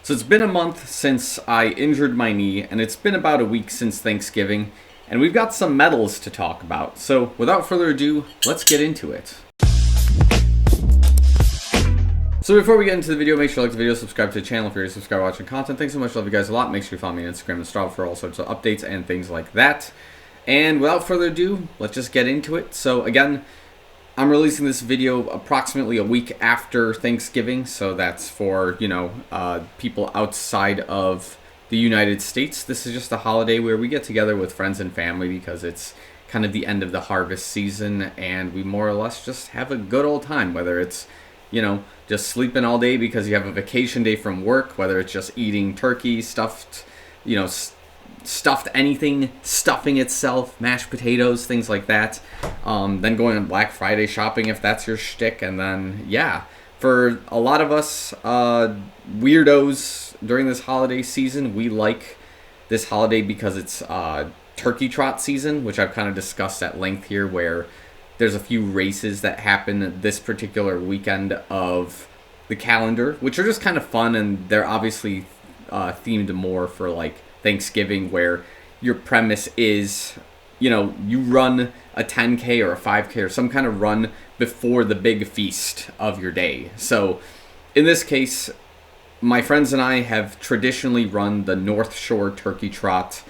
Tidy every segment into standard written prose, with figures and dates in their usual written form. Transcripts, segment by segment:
So it's been a month since I injured my knee, and it's been about a week since Thanksgiving, and we've got some medals to talk about. So without further ado, let's get into it. So before we get into the video, make sure you like the video, subscribe to the channel if you're subscribed watching content. Thanks so much, love you guys a lot. Make sure you follow me on Instagram and Strava for all sorts of updates and things like that. And without further ado, let's just get into it. So again, I'm releasing this video approximately a week after Thanksgiving, so that's for, people outside of the United States. This is just a holiday where we get together with friends and family because it's kind of the end of the harvest season, and we more or less just have a good old time, whether it's, just sleeping all day because you have a vacation day from work, whether it's just eating turkey, stuffed anything, stuffing itself, mashed potatoes, things like that. Then going on Black Friday shopping if that's your shtick. And then, for a lot of us weirdos during this holiday season, we like this holiday because it's turkey trot season, which I've kind of discussed at length here, where there's a few races that happen this particular weekend of the calendar, which are just kind of fun, and they're obviously themed more for like Thanksgiving, where your premise is, you run a 10K or a 5K or some kind of run before the big feast of your day. So in this case, my friends and I have traditionally run the North Shore Turkey Trot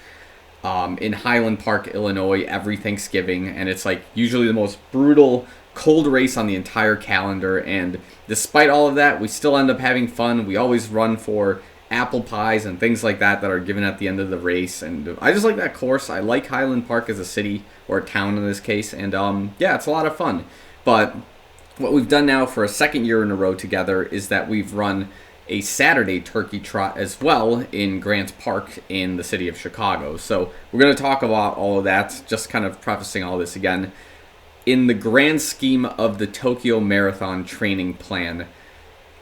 in Highland Park, Illinois, every Thanksgiving, and it's like usually the most brutal cold race on the entire calendar. And despite all of that, we still end up having fun. We always run for apple pies and things like that are given at the end of the race, and I just like that course. I like Highland Park as a city, or a town in this case, and it's a lot of fun. But what we've done now for a second year in a row together is that we've run a Saturday turkey trot as well in Grant Park in the city of Chicago. So we're going to talk about all of that, just kind of prefacing all this again. In the grand scheme of the Tokyo Marathon training plan,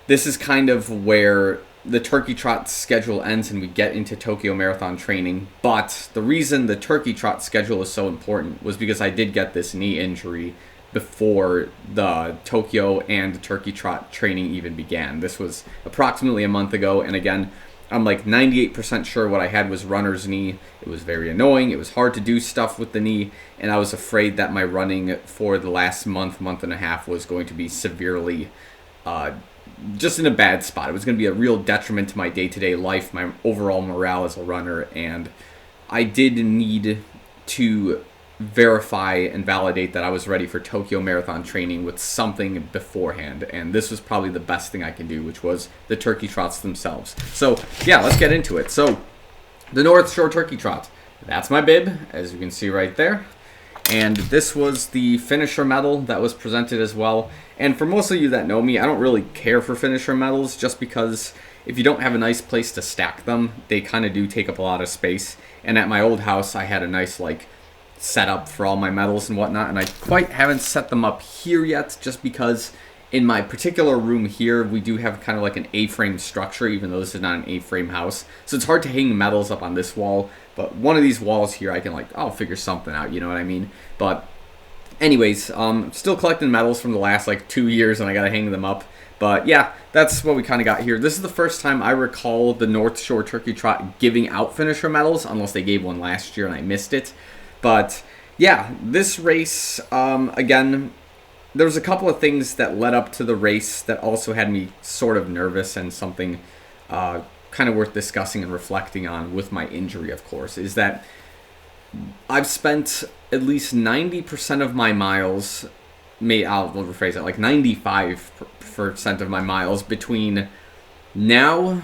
this is kind of where the turkey trot schedule ends and we get into Tokyo Marathon training. But the reason the turkey trot schedule is so important was because I did get this knee injury before the Tokyo and the turkey trot training even began. This was approximately a month ago, and again, I'm like 98% sure what I had was runner's knee. It was very annoying. It was hard to do stuff with the knee, and I was afraid that my running for the last month and a half was going to be severely just in a bad spot. It was going to be a real detriment to my day-to-day life, my overall morale as a runner, and I did need to verify and validate that I was ready for Tokyo Marathon training with something beforehand, and this was probably the best thing I can do, which was the turkey trots themselves. So let's get into it. So the North Shore Turkey Trot, that's my bib, as you can see right there. And this was the finisher medal that was presented as well. And for most of you that know me, I don't really care for finisher medals, just because if you don't have a nice place to stack them, they kind of do take up a lot of space. And at my old house, I had a nice setup for all my medals and whatnot, and I quite haven't set them up here yet, just because in my particular room here, we do have kind of like an A-frame structure, even though this is not an A-frame house. So it's hard to hang medals up on this wall, but one of these walls here, I can I'll figure something out, you know what I mean? But anyways, still collecting medals from the last 2 years, and I gotta hang them up. But that's what we kind of got here. This is the first time I recall the North Shore Turkey Trot giving out finisher medals, unless they gave one last year and I missed it. But this race, again, there was a couple of things that led up to the race that also had me sort of nervous, and something kind of worth discussing and reflecting on with my injury, of course, is that I've spent at least 90% of my miles, I'll rephrase it, 95% of my miles between now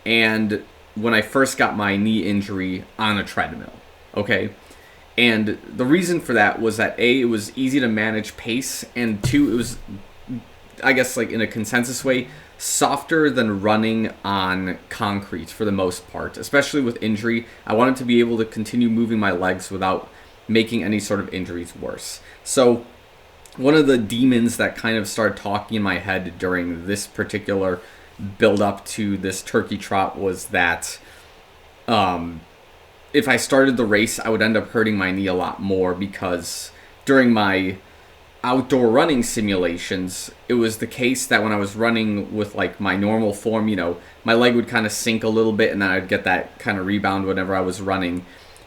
and when I first got my knee injury on a treadmill, okay? And the reason for that was that A, it was easy to manage pace, and 2, it was, I guess in a consensus way, softer than running on concrete for the most part. Especially with injury, I wanted to be able to continue moving my legs without making any sort of injuries worse. So one of the demons that kind of started talking in my head during this particular build up to this turkey trot was that if I started the race, I would end up hurting my knee a lot more, because during my outdoor running simulations, it was the case that when I was running with like my normal form, my leg would kind of sink a little bit and then I'd get that kind of rebound whenever I was running.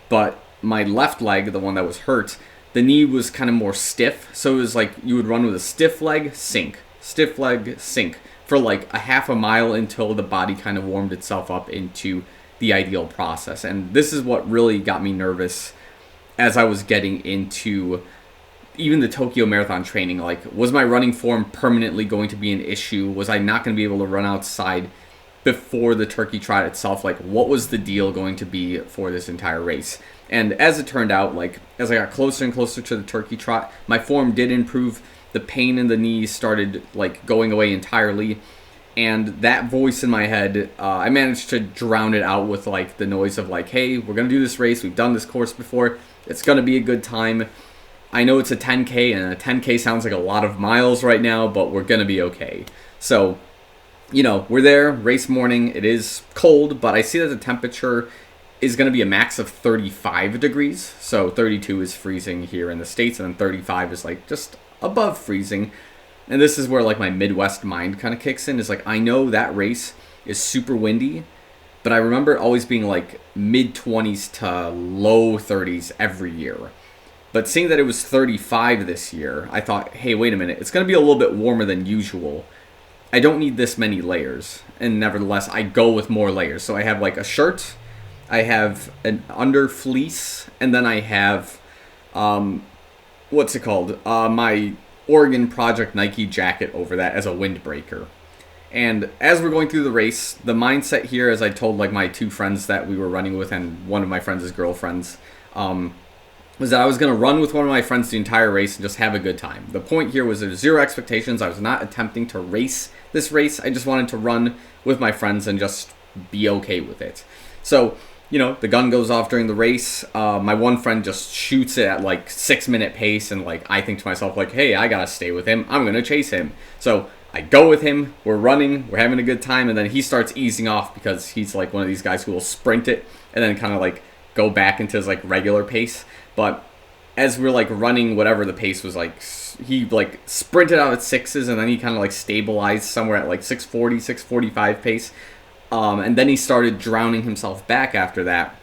But my left leg, the one that was hurt, the knee was kind of more stiff. So it was like you would run with a stiff leg, sink, stiff leg, sink for like a half a mile until the body kind of warmed itself up into the ideal process. And this is what really got me nervous as I was getting into even the Tokyo Marathon training. Like, was my running form permanently going to be an issue? Was I not going to be able to run outside before the Turkey Trot itself? Like, what was the deal going to be for this entire race? And as it turned out, like, as I got closer and closer to the Turkey Trot, my form did improve. The pain in the knees started, like, going away entirely. And that voice in my head, I managed to drown it out with, like, the noise of, like, hey, we're going to do this race. We've done this course before. It's going to be a good time. I know it's a 10K, and a 10K sounds like a lot of miles right now, but we're going to be okay. So, we're there, race morning. It is cold, but I see that the temperature is going to be a max of 35 degrees. So 32 is freezing here in the States, and then 35 is like just above freezing. And this is where like my Midwest mind kind of kicks in. Is like, I know that race is super windy, but I remember it always being like mid-20s to low 30s every year. But seeing that it was 35 this year, I thought, hey, wait a minute. It's going to be a little bit warmer than usual. I don't need this many layers. And nevertheless, I go with more layers. So I have like a shirt, I have an under fleece, and then I have, what's it called? My Oregon Project Nike jacket over that as a windbreaker. And as we're going through the race, the mindset here, as I told like my two friends that we were running with and one of my friends' girlfriends, was that I was going to run with one of my friends the entire race and just have a good time. The point here was there's zero expectations. I was not attempting to race this race. I just wanted to run with my friends and just be okay with it. So, the gun goes off during the race. My one friend just shoots it at like 6-minute pace, and like I think to myself like, hey, I got to stay with him. I'm going to chase him. So I go with him. We're running. We're having a good time. And then he starts easing off because he's like one of these guys who will sprint it and then kind of like go back into his like regular pace. But as we're like running, whatever the pace was, like he like sprinted out at 6s, and then he kind of like stabilized somewhere at like 6:40, 6:45 pace. And then he started drowning himself back after that.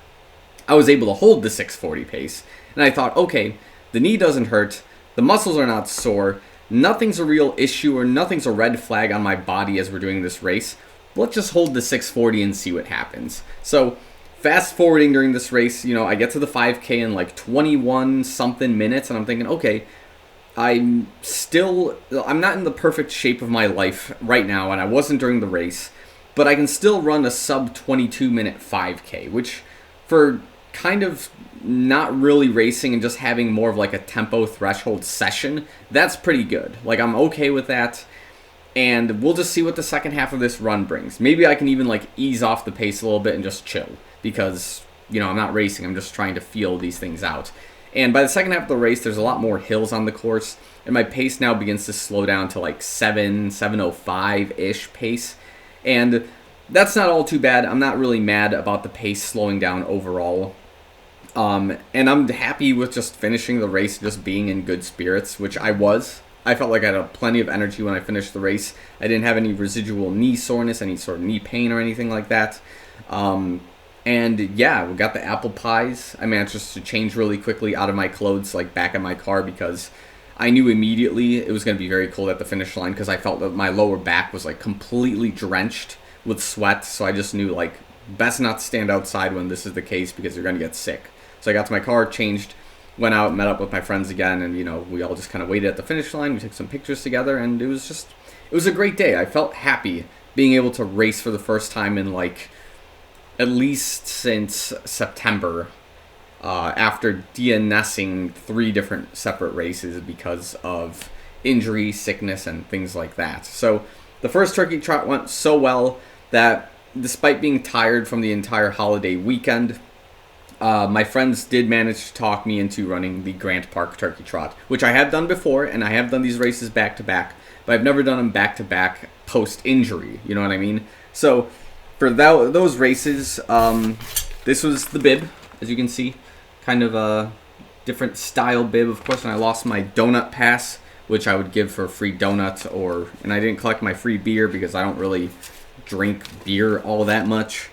I was able to hold the 6:40 pace. And I thought, okay, the knee doesn't hurt. The muscles are not sore. Nothing's a real issue or nothing's a red flag on my body as we're doing this race. Let's just hold the 6:40 and see what happens. So fast forwarding during this race, I get to the 5K in like 21 something minutes, and I'm thinking, okay, I'm not in the perfect shape of my life right now, and I wasn't during the race, but I can still run a sub 22 minute 5K, which for kind of not really racing and just having more of like a tempo threshold session, that's pretty good. Like, I'm okay with that. And we'll just see what the second half of this run brings. Maybe I can even like ease off the pace a little bit and just chill. Because, I'm not racing. I'm just trying to feel these things out. And by the second half of the race, there's a lot more hills on the course. And my pace now begins to slow down to like 7:05-ish pace. And that's not all too bad. I'm not really mad about the pace slowing down overall. And I'm happy with just finishing the race, just being in good spirits, which I was. I felt like I had plenty of energy when I finished the race. I didn't have any residual knee soreness, any sort of knee pain or anything like that. And yeah, we got the apple pies. I managed just to change really quickly out of my clothes, like back in my car, because I knew immediately it was going to be very cold at the finish line because I felt that my lower back was like completely drenched with sweat. So I just knew like best not to stand outside when this is the case because you're going to get sick. So I got to my car, changed, went out, met up with my friends again, and we all just kind of waited at the finish line. We took some pictures together, and it was a great day. I felt happy being able to race for the first time in like at least since September, after DNSing 3 different separate races because of injury, sickness, and things like that. So the first Turkey Trot went so well that despite being tired from the entire holiday weekend, my friends did manage to talk me into running the Grant Park Turkey Trot, which I have done before, and I have done these races back-to-back, but I've never done them back-to-back post-injury, you know what I mean? So for those races, this was the bib, as you can see. Kind of a different style bib, of course, and I lost my donut pass which I would give for a free donut, and I didn't collect my free beer because I don't really drink beer all that much.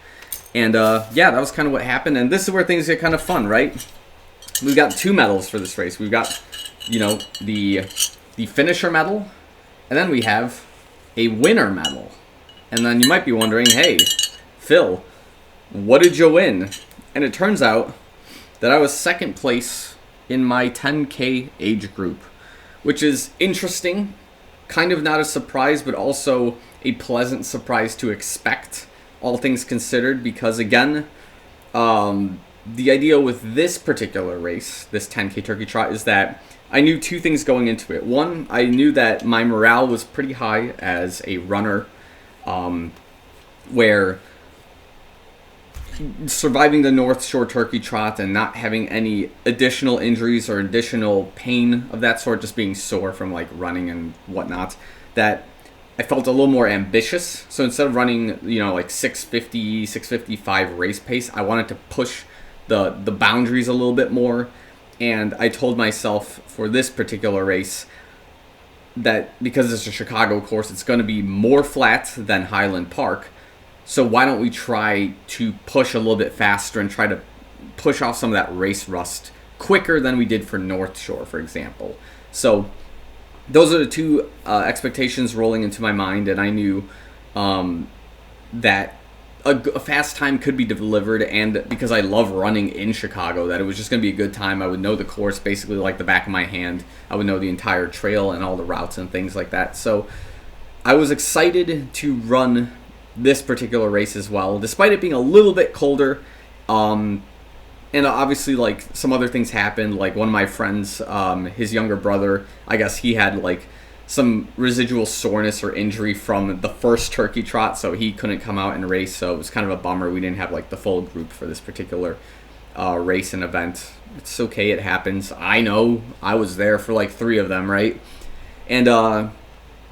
And yeah, that was kind of what happened. And this is where things get kind of fun, right? We've got 2 medals for this race. We've got, the finisher medal, and then we have a winner medal. And then you might be wondering, hey, Phil, what did you win? And it turns out that I was 2nd place in my 10K age group, which is interesting, kind of not a surprise, but also a pleasant surprise to expect, all things considered, because again, the idea with this particular race, this 10K Turkey Trot, is that I knew 2 things going into it. One, I knew that my morale was pretty high as a runner, where surviving the North Shore Turkey Trot and not having any additional injuries or additional pain of that sort, just being sore from like running and whatnot, that I felt a little more ambitious. So instead of running, like 650, 655 race pace, I wanted to push the boundaries a little bit more. And I told myself for this particular race that because it's a Chicago course, it's going to be more flat than Highland Park. So why don't we try to push a little bit faster and try to push off some of that race rust quicker than we did for North Shore, for example. So those are the 2 expectations rolling into my mind, and I knew that a fast time could be delivered, and because I love running in Chicago, that it was just going to be a good time. I would know the course basically like the back of my hand. I would know the entire trail and all the routes and things like that. So I was excited to run this particular race as well, despite it being a little bit colder. And obviously, like, some other things happened. Like, one of my friends, his younger brother, I guess he had, like, some residual soreness or injury from the first Turkey Trot, so he couldn't come out and race. So it was kind of a bummer. We didn't have, like, the full group for this particular race and event. It's okay. It happens. I know. I was there for, like, 3 of them, right? And,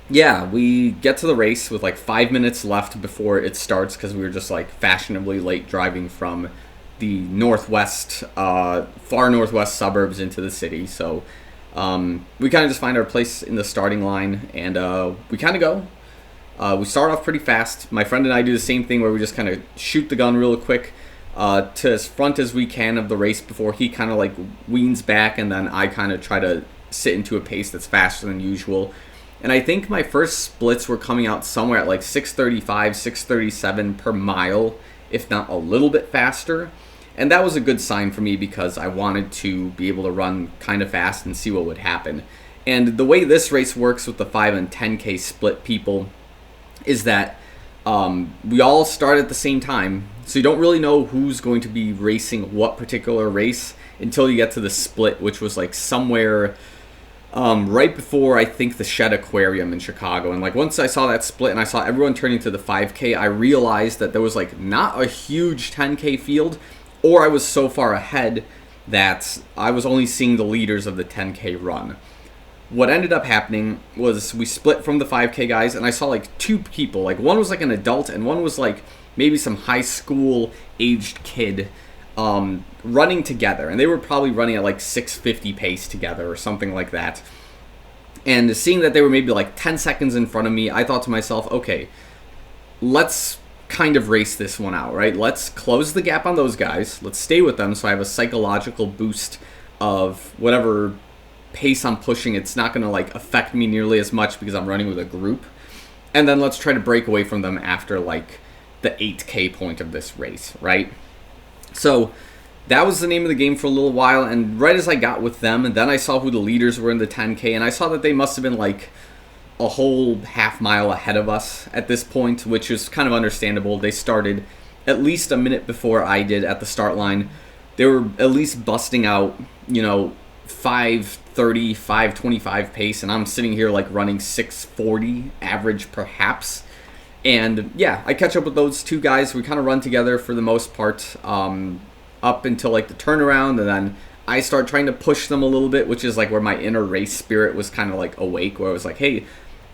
yeah, we get to the race with, like, 5 minutes left before it starts because we were just, like, fashionably late driving from the northwest, far northwest suburbs into the city. So we kind of just find our place in the starting line, and we kind of go. We start off pretty fast. My friend and I do the same thing where we just kind of shoot the gun real quick to as front as we can of the race before he kind of like weans back, and then I kind of try to sit into a pace that's faster than usual. And I think my first splits were coming out somewhere at like 6:35, 6:37 per mile, if not a little bit faster. And that was a good sign for me because I wanted to be able to run kind of fast and see what would happen. And the way this race works with the 5 and 10K split people is that we all start at the same time. So you don't really know who's going to be racing what particular race until you get to the split, which was like somewhere right before, I think, the Shed Aquarium in Chicago. And like once I saw that split and I saw everyone turning to the 5K, I realized that there was like not a huge 10K field, or I was so far ahead that I was only seeing the leaders of the 10K run. What ended up happening was we split from the 5K guys, and I saw like 2 people. Like one was like an adult, and one was like maybe some high school aged kid running together. And they were probably running at like 6:50 pace together or something like that. And seeing that they were maybe like 10 seconds in front of me, I thought to myself, okay, let's kind of race this one out, right? Let's close the gap on those guys. Let's stay with them so I have a psychological boost of whatever pace I'm pushing. It's not going to like affect me nearly as much because I'm running with a group. And then let's try to break away from them after like the 8K point of this race, right? So that was the name of the game for a little while. And right as I got with them, and then I saw who the leaders were in the 10K, and I saw that they must have been like a whole half mile ahead of us at this point, which is kind of understandable. They started at least a minute before I did at the start line. They were at least busting out, 5:30, 5:25 pace, and I'm sitting here like running 6:40 average perhaps. And yeah, I catch up with those 2 guys. We kind of run together for the most part up until like the turnaround, and then I start trying to push them a little bit, which is like where my inner race spirit was kind of like awake, where I was like, hey,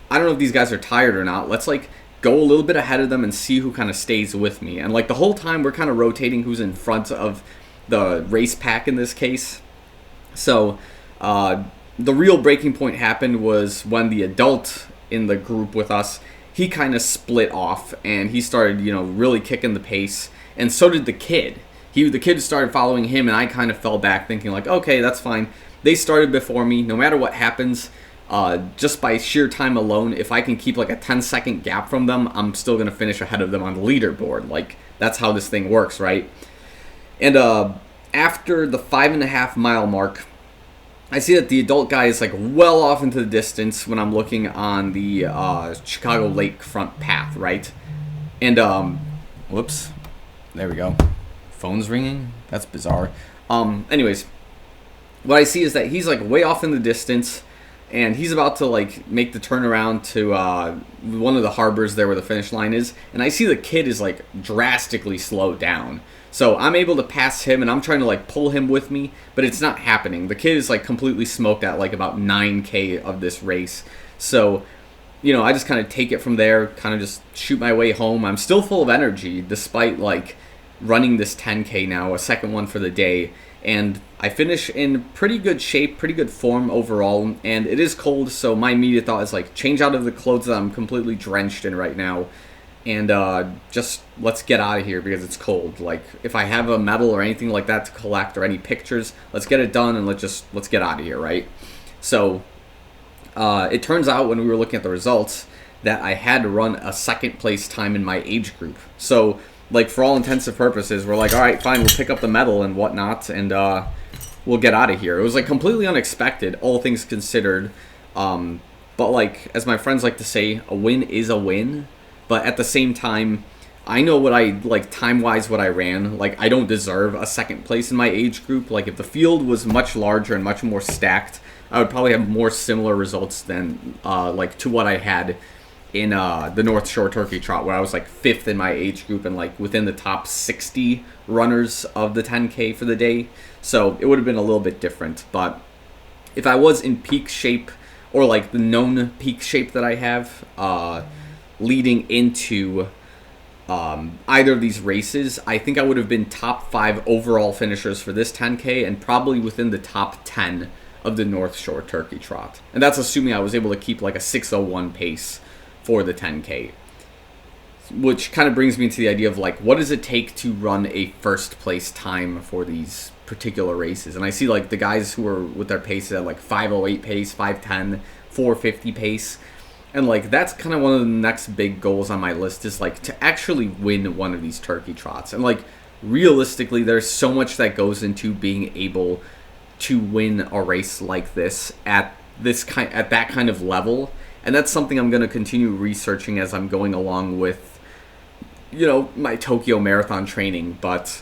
I don't know if these guys are tired or not. Let's like go a little bit ahead of them and see who kind of stays with me. And like the whole time we're kind of rotating who's in front of the race pack in this case. So the real breaking point happened was when the adult in the group with us, he kind of split off and he started, really kicking the pace, and so did the kid. The kid started following him, and I kind of fell back thinking like, okay, that's fine. They started before me. No matter what happens, just by sheer time alone, if I can keep like a 10-second gap from them, I'm still going to finish ahead of them on the leaderboard. Like, that's how this thing works, right? And after the 5.5 mile mark, I see that the adult guy is like well off into the distance when I'm looking on the Chicago lakefront path, right? And, whoops, there we go. Phone's ringing? That's bizarre. Anyways, what I see is that he's like way off in the distance, and he's about to like make the turnaround to one of the harbors there where the finish line is, and I see the kid is like drastically slowed down. So I'm able to pass him, and I'm trying to like pull him with me, but it's not happening. The kid is like completely smoked at like about 9K of this race. So, I just kind of take it from there, kind of just shoot my way home. I'm still full of energy despite like running this 10K now, a second one for the day, and I finish in pretty good shape, pretty good form overall, and it is cold, so my immediate thought is like change out of the clothes that I'm completely drenched in right now, and just let's get out of here because it's cold. Like, if I have a medal or anything like that to collect or any pictures, let's get it done and let's get out of here, right? So it turns out when we were looking at the results that I had to run a second place time in my age group. So like, for all intents and purposes, we're like, all right, fine, we'll pick up the medal and whatnot, and we'll get out of here. It was like completely unexpected, all things considered. But like, as my friends like to say, a win is a win. But at the same time, I know what I like time-wise what I ran. Like, I don't deserve a second place in my age group. Like, if the field was much larger and much more stacked, I would probably have more similar results than like to what I had in the North Shore Turkey Trot, where I was like 5th in my age group and like within the top 60 runners of the 10K for the day. So it would have been a little bit different. But if I was in peak shape, or like the known peak shape that I have leading into either of these races, I think I would have been top 5 overall finishers for this 10K and probably within the top 10 of the North Shore Turkey Trot. And that's assuming I was able to keep like a 6:01 pace for the 10K, which kind of brings me to the idea of like, what does it take to run a first place time for these particular races? And I see like the guys who are with their paces at like 5:08 pace, 5:10, 4:50 pace, and like that's kind of one of the next big goals on my list, is like to actually win one of these turkey trots. And like, realistically, there's so much that goes into being able to win a race like this at that kind of level. And that's something I'm going to continue researching as I'm going along with, my Tokyo Marathon training. But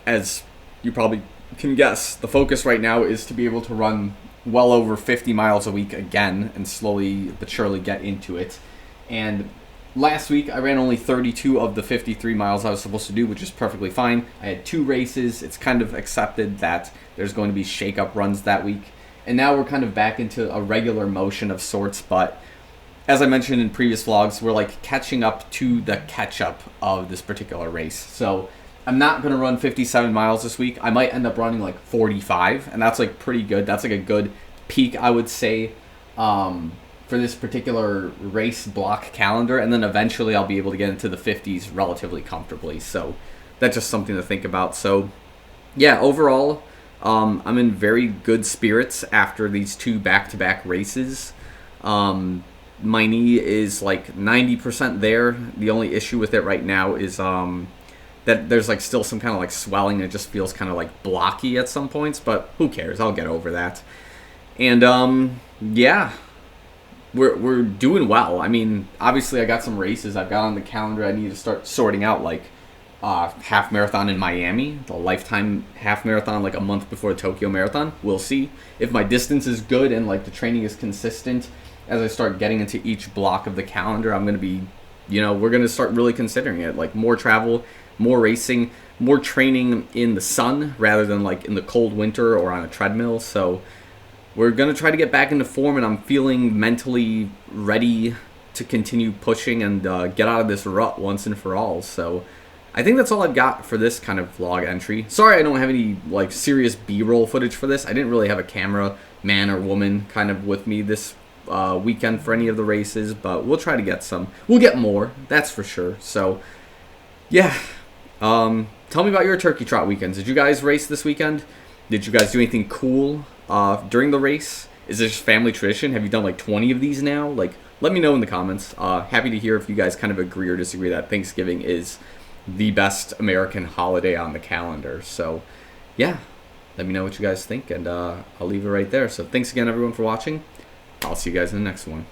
as you probably can guess, the focus right now is to be able to run well over 50 miles a week again and slowly but surely get into it. And last week, I ran only 32 of the 53 miles I was supposed to do, which is perfectly fine. I had 2 races. It's kind of accepted that there's going to be shake-up runs that week. And now we're kind of back into a regular motion of sorts, but as I mentioned in previous vlogs, we're like catching up to the catch-up of this particular race. So I'm not going to run 57 miles this week. I might end up running like 45, and that's like pretty good. That's like a good peak, I would say, for this particular race block calendar. And then eventually I'll be able to get into the 50s relatively comfortably. So that's just something to think about. So yeah, overall, I'm in very good spirits after these 2 back-to-back races. My knee is like 90% there. The only issue with it right now is that there's like still some kind of like swelling. It just feels kind of like blocky at some points, but who cares? I'll get over that. And yeah, we're doing well. I mean, obviously I got some races I've got on the calendar I need to start sorting out, like half marathon in Miami, the Lifetime half marathon like a month before the Tokyo Marathon. We'll see if my distance is good and like the training is consistent. As I start getting into each block of the calendar, I'm going to be, we're going to start really considering it. Like, more travel, more racing, more training in the sun rather than like in the cold winter or on a treadmill. So we're going to try to get back into form, and I'm feeling mentally ready to continue pushing and get out of this rut once and for all. So I think that's all I've got for this kind of vlog entry. Sorry I don't have any like serious B-roll footage for this. I didn't really have a camera man or woman kind of with me this weekend for any of the races, but we'll try to get some. We'll get more, that's for sure. So yeah, tell me about your turkey trot weekends. Did you guys race this weekend? Did you guys do anything cool during the race? Is this family tradition? Have you done like 20 of these now? Like, let me know in the comments. Happy to hear if you guys kind of agree or disagree that Thanksgiving is the best American holiday on the calendar. So yeah, let me know what you guys think, and I'll leave it right there. So thanks again everyone for watching. I'll see you guys in the next one.